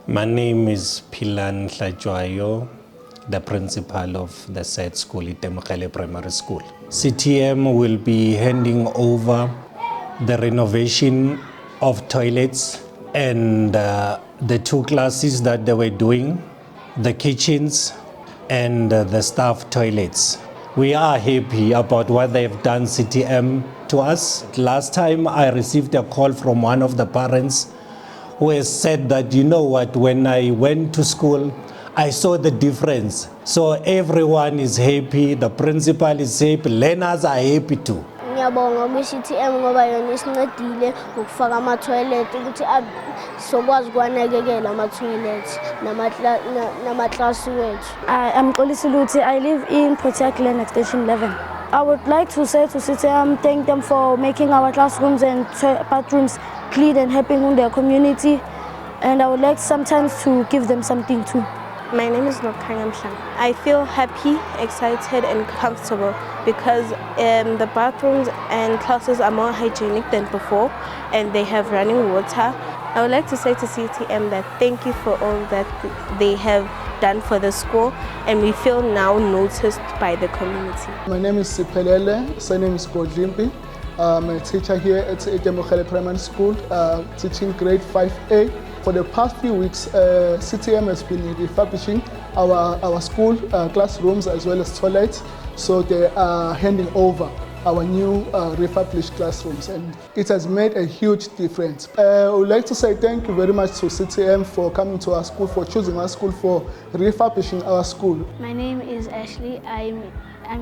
My name is Pilan Tlajwayo, the principal of the said school, Itemogele Primary School. CTM will be handing over the renovation of toilets and the 2 classes that they were doing, the kitchens and the staff toilets. We are happy about what they've done, CTM, to us. Last time I received a call from one of the parents who has said that, you know what, when I went to school, I saw the difference. So everyone is happy, the principal is happy, learners are happy too. Ngiyabonga ku-CTM ngoba yona isincedile ngokufaka ama-toilet ukuthi sokwazi ukwanakekela ama-toilet nama-class wethu. I'm Xolisile Luthi. I live in Protea Glen Extension 11. I would like to say to CTM, thank them for making our classrooms and bathrooms clean and helping in their community. And I would like sometimes to give them something too. My name is Nokanya Mhlang. I feel happy, excited and comfortable because the bathrooms and classes are more hygienic than before and they have running water. I would like to say to CTM that thank you for all that they have done for the school and we feel now noticed by the community. My name is Siphelele, surname is Godlimpi. I'm a teacher here at Itemogele Primary School, teaching grade 5A. For the past few weeks, CTM has been refurbishing our school classrooms as well as toilets. So they are handing over our new refurbished classrooms and it has made a huge difference. I would like to say thank you very much to CTM for coming to our school, for choosing our school, for refurbishing our school. My name is Ashley. I'm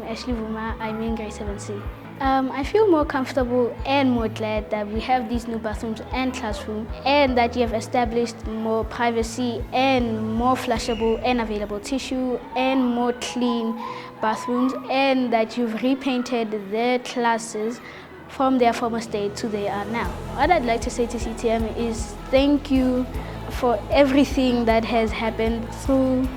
Ashley Vuma. I'm in grade 7C. I feel more comfortable and more glad that we have these new bathrooms and classroom and that you have established more privacy and more flushable and available tissue and more clean bathrooms and that you've repainted their classes from their former state to they are now. What I'd like to say to CTM is thank you for everything that has happened through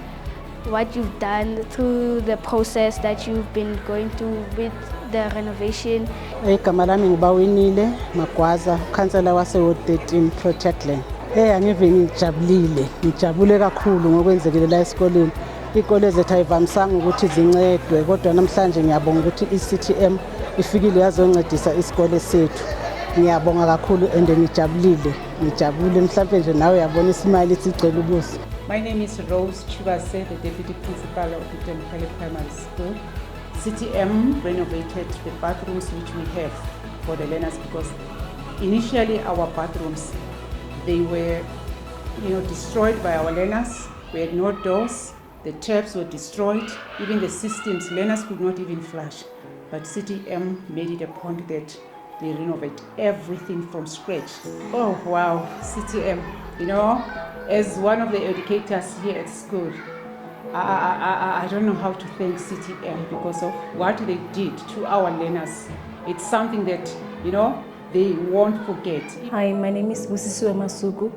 what you've done, through the process that you've been going through with the renovation. Igama lami ngibawinile Magwaza, councillor wase 13 Protea Glen. Angive ngijabule kakhulu ngokwenzekile la esikoleni. Ikole zethu ayivamisanga ukuthi zincedwe kodwa namhlanje ngiyabonga ukuthi iCTM ifikile yazoncedisa isikole sethu. Ngiyabonga kakhulu and ngijabule mhlawumbe nje nawe uyabona isimali sigcwele ubuso. My name is Rose Chubase, the Deputy Principal of Itemogele Primary School. CTM renovated the bathrooms which we have for the learners because initially our bathrooms, they were destroyed by our learners. We had no doors, the taps were destroyed, even the systems, learners could not even flush. But CTM made it a point that they renovate everything from scratch. Oh wow, CTM, as one of the educators here at school, I don't know how to thank CTM because of what they did to our learners. It's something that, they won't forget. Hi, my name is Busisiwe Masuku.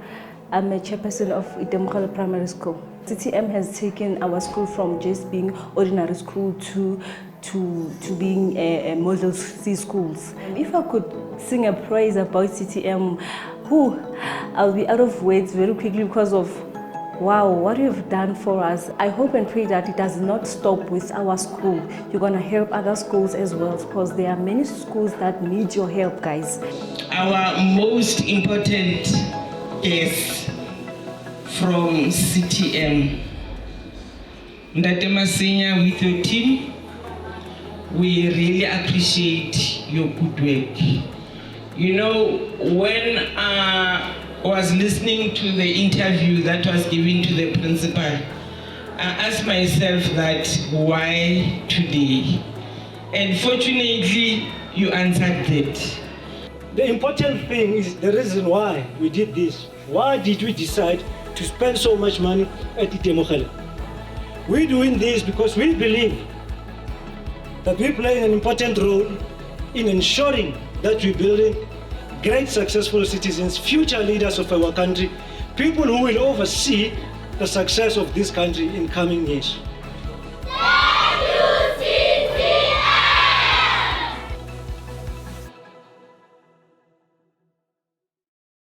I'm a chairperson of Itemogele Primary School. CTM has taken our school from just being ordinary school to being a model C schools. If I could sing a praise about CTM, I'll be out of words very quickly because of wow, what you've done for us. I hope and pray that it does not stop with our school. You're going to help other schools as well because there are many schools that need your help, guys. Our most important guest from CTM, Ndate Masenya, with your team, we really appreciate your good work. When I was listening to the interview that was given to the principal, I asked myself that why today? And fortunately, you answered that. The important thing is the reason why we did this. Why did we decide to spend so much money at Itemogele? We're doing this because we believe that we're playing an important role in ensuring that we're building great successful citizens, future leaders of our country, people who will oversee the success of this country in coming years.